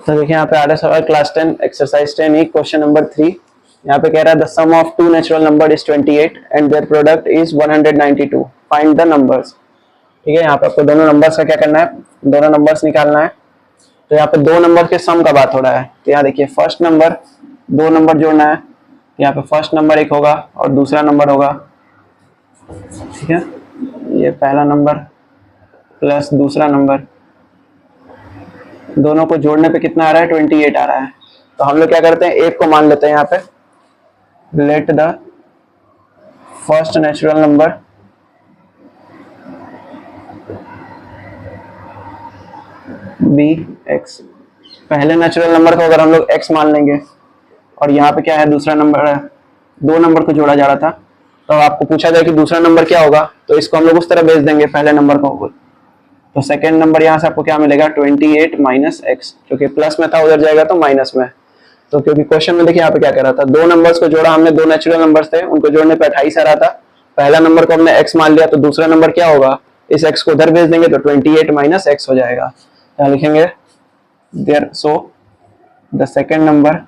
तो देखिए यहाँ पे आ रहा है सवाल class 10 exercise 10 E question number 3। यहाँ पे कह रहा है the sum of two natural number is 28 and their product is 192। Find the numbers. ठीक है, यहाँ पे आपको दोनों नंबर्स का क्या करना है, दोनों नंबर्स निकालना है। तो यहाँ पे दो नंबर के सम का बात हो रहा है। तो यहाँ देखिए फर्स्ट नंबर, दो नंबर जोड़ना है। यहाँ पे फर्स्ट नंबर एक होगा और दूसरा नंबर होगा। ठीक है, ये पहला नंबर प्लस दूसरा नंबर, दोनों को जोड़ने पे कितना आ रहा है, 28 आ रहा है। तो हम लोग क्या करते हैं, एक को मान लेते हैं यहाँ पे, let the first natural number be x. पहले नेचुरल नंबर को अगर हम लोग एक्स मान लेंगे और यहाँ पे क्या है, दूसरा नंबर है, दो नंबर को जोड़ा जा रहा था। तो आपको पूछा जाए कि दूसरा नंबर क्या होगा, तो इसको हम लोग उस तरह भेज देंगे पहले नंबर को। तो सेकेंड नंबर यहाँ से आपको क्या मिलेगा, 28 माइनस एक्स, क्योंकि प्लस में था उधर जाएगा तो माइनस में। तो क्योंकि क्वेश्चन में देखिए यहाँ पे क्या कर रहा था, दो नंबर्स को जोड़ा हमने, दो नेचुरल नंबर्स थे, उनको जोड़ने पे 28 आ रहा था। पहला नंबर को हमने एक्स मान लिया, तो दूसरा नंबर क्या होगा, इस एक्स को उधर भेज देंगे तो 28 माइनस एक्स हो जाएगा। यहाँ लिखेंगे there, so the second number,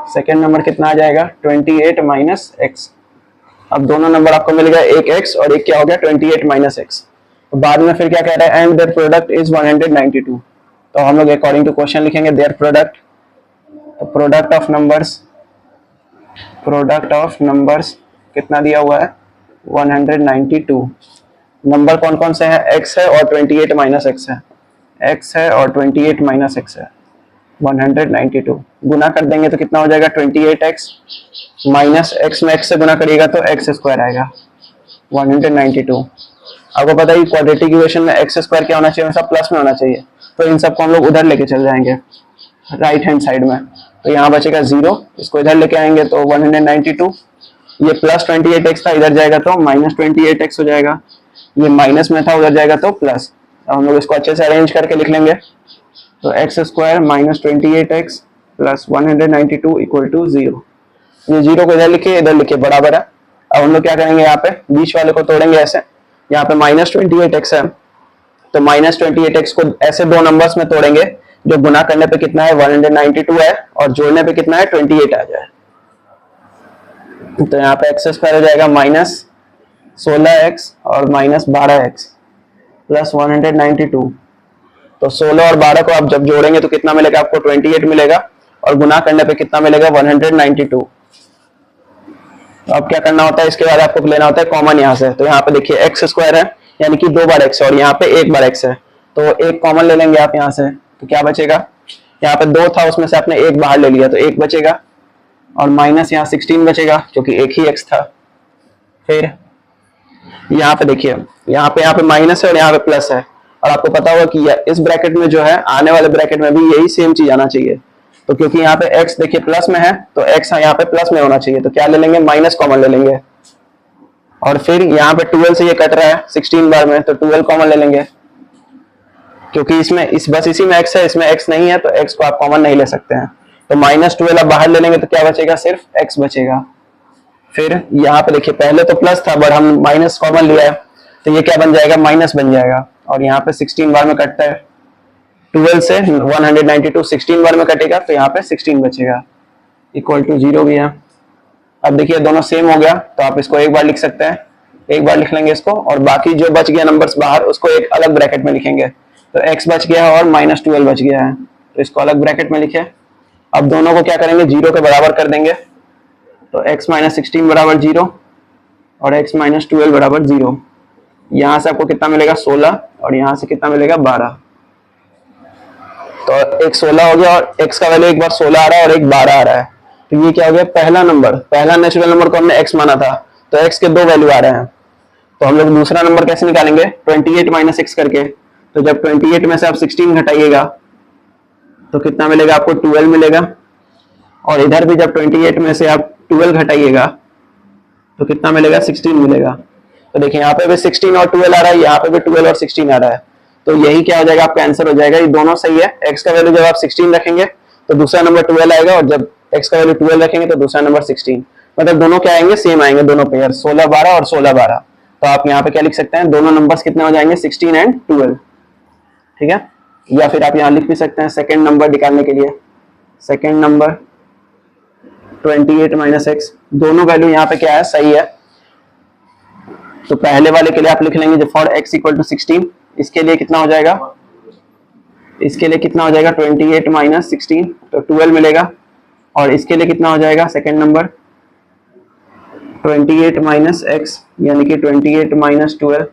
second number कितना आ जाएगा, 28 माइनस एक्स। अब दोनों नंबर आपको मिल गया, एक x और एक क्या हो गया, 28 माइनस एक्स। तो बाद में फिर क्या कह रहा है, एंड देयर प्रोडक्ट इज 192। तो हम लोग अकॉर्डिंग टू क्वेश्चन लिखेंगे देयर प्रोडक्ट, तो प्रोडक्ट ऑफ नंबर्स कितना दिया हुआ है, 192। नंबर कौन कौन से हैं, x है और 28 माइनस एक्स है, x है और 28 माइनस एक्स है, 192। गुना कर देंगे तो कितना हो जाएगा, 28x माइनस एक्स में एक्स से गुना करिएगा तो एक्स स्क्वायर आएगा, 192। आपको पता है क्वाड्रेटिक इक्वेशन में एक्स स्क्वायर क्या होना चाहिए, सब प्लस में होना चाहिए। तो इन सबको हम लोग उधर लेके चल जाएंगे राइट हैंड साइड में। तो यहाँ बचेगा 0, इसको इधर लेके आएंगे तो 192। ये प्लस 28x था, इधर जाएगा तो माइनस 28x हो जाएगा। ये माइनस में था, उधर जाएगा तो प्लस। अब हम लोग इसको अच्छे से अरेंज करके लिख लेंगे। तो x square minus 28x plus 192 equal to 0। ये 0 को इधर लिखिए, इधर लिखिए, बराबर है। अब हम लोग क्या करेंगे, यहाँ पे बीच वाले को तोड़ेंगे ऐसे। यहाँ पे माइनस 28x है, तो माइनस 28x को ऐसे दो नंबर्स में तोड़ेंगे जो गुना करने पे कितना है, 192 है, और जोड़ने पे कितना है, 28 आ जाए। तो यहाँ पे एक्स स्क्वायर हो जाएगा माइनस 16x और माइनस 12x प्लस 192। तो 16 और 12 को आप जब जोड़ेंगे तो कितना मिलेगा आपको, 28 मिलेगा, और गुना करने पे कितना मिलेगा, 192। तो अब क्या करना होता है, इसके बाद आपको लेना होता है कॉमन यहाँ से। तो यहाँ पे देखिए एक्स स्क्वायर है, यानी कि 2 बार एक्स है, और यहाँ पे 1 बार एक्स है। तो एक कॉमन ले लेंगे आप यहाँ से, तो क्या बचेगा, यहाँ पे 2 था, उसमें से आपने 1 बाहर ले लिया तो 1 बचेगा, और माइनस यहाँ 16 बचेगा क्योंकि एक ही एक्स था। फिर यहाँ पे देखिए, यहाँ पे माइनस है और यहाँ पे प्लस है, और आपको पता होगा कि इस ब्रैकेट में जो है, आने वाले ब्रैकेट में भी यही सेम चीज आना चाहिए। तो क्योंकि यहाँ पे x देखिए प्लस में है, तो x यहाँ पे प्लस में होना चाहिए। तो क्या ले लेंगे, माइनस कॉमन ले लेंगे। और फिर यहाँ पे 12 से ये कट रहा है 16 बार में, तो 12 कॉमन ले लेंगे, क्योंकि इसमें बस इसी में x है, इसमें x नहीं है, तो x को आप कॉमन नहीं ले सकते हैं। तो माइनस 12 आप बाहर ले लेंगे तो क्या बचेगा, सिर्फ x बचेगा। फिर यहाँ पे देखिए पहले तो प्लस था, बट हम माइनस कॉमन लिया है, तो ये क्या बन जाएगा, माइनस बन जाएगा। और यहाँ पे 16 बार में कटता है, 12 से 192 16 बार में कटेगा, तो यहाँ पे 16 बचेगा, इक्वल टू 0 भी है। अब देखिए दोनों सेम हो गया, तो आप इसको एक बार लिख सकते हैं, एक बार लिख लेंगे इसको, और बाकी जो बच गया नंबर्स बाहर, उसको एक अलग ब्रैकेट में लिखेंगे। तो x बच गया है और माइनस 12 बच गया है, तो इसको अलग ब्रैकेट में लिखे। अब दोनों को क्या करेंगे, 0 के बराबर कर देंगे। तो x माइनस 16 बराबर 0 और x माइनस 12 बराबर 0। यहाँ से आपको कितना मिलेगा, 16, और यहाँ से कितना मिलेगा, 12। तो एक 16 हो गया, और x का वैल्यू एक बार 16 आ रहा है और एक 12 आ रहा है। तो ये क्या हो गया, पहला नंबर, पहला नेचुरल नंबर को हमने x माना था, तो x के 2 वैल्यू आ रहे हैं। तो हम लोग दूसरा नंबर कैसे निकालेंगे, 28 माइनस एक्स करके। तो जब 28 में से आप 16 घटाइएगा तो कितना मिलेगा आपको, 12 मिलेगा। और इधर भी जब 28 में से आप 12 घटाइएगा तो कितना मिलेगा, 16 मिलेगा। तो देखिए यहाँ पे भी 16 और 12 आ रहा है, यहाँ पे भी 12 और 16 आ रहा है। तो यही क्या हो जाएगा, आपका आंसर हो जाएगा, ये दोनों सही है। x का वैल्यू जब आप 16 रखेंगे तो दूसरा नंबर 12 आएगा, और जब x का वैल्यू 12 रखेंगे तो दूसरा नंबर 16। मतलब दोनों क्या आएंगे, सेम आएंगे, दोनों पेयर 16 12 और 16 12। तो आप यहाँ पे क्या लिख सकते हैं, दोनों नंबर्स कितने हो जाएंगे 16 एंड 12, ठीक है। या फिर आप यहाँ लिख भी सकते हैं सेकेंड नंबर निकालने के लिए, सेकेंड नंबर 28 माइनस एक्स, दोनों वैल्यू यहाँ पे क्या है, सही है। तो पहले वाले के लिए आप लिख लेंगे फॉर x इक्वल टू 16, इसके लिए कितना हो जाएगा, इसके लिए कितना हो जाएगा 28 माइनस 16, तो 12 मिलेगा। और इसके लिए कितना हो जाएगा सेकेंड नंबर 28 माइनस एक्स, यानी कि 28 माइनस 12।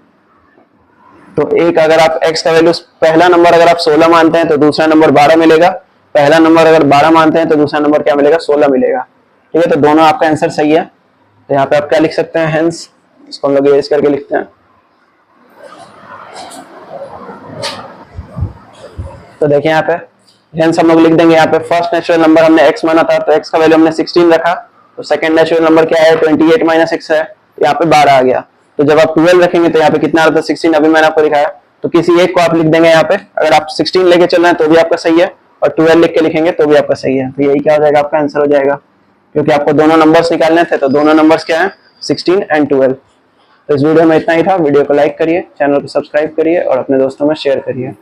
तो एक अगर आप x का वैल्यू, पहला नंबर अगर आप 16 मानते हैं तो दूसरा नंबर 12 मिलेगा, पहला नंबर अगर 12 मानते हैं तो दूसरा नंबर क्या मिलेगा, 16 मिलेगा, ठीक है। तो दोनों आपका आंसर सही है। तो यहाँ पे आप क्या लिख सकते हैं, हेंस, इसको हम लोग इरेज करके लिखते हैं। तो देखिए यहाँ पे हेंस हम लोग लिख देंगे, यहाँ पे फर्स्ट नेचुरल नंबर हमने x माना था तो x का वैल्यू हमने 16 रखा, तो सेकंड नेचुरल नंबर क्या है 28 माइनस एक्स है, तो यहाँ पे 12 आ गया। तो जब आप 12 रखेंगे तो यहाँ पे कितना आ रहा था 16, अभी मैंने आपको दिखाया। तो किसी एक को आप लिख देंगे यहाँ पे, अगर आप 16 लेके चल रहे हैं तो भी आपका सही है, और 12 लिख के लिखेंगे तो भी आपका सही है। तो यही क्या हो जाएगा, आपका आंसर हो जाएगा, क्योंकि आपको दोनों नंबर्स निकालने थे। तो दोनों नंबर्स क्या है 16 एंड 12। तो इस वीडियो में इतना ही था। वीडियो को लाइक करिए, चैनल को सब्सक्राइब करिए और अपने दोस्तों में शेयर करिए।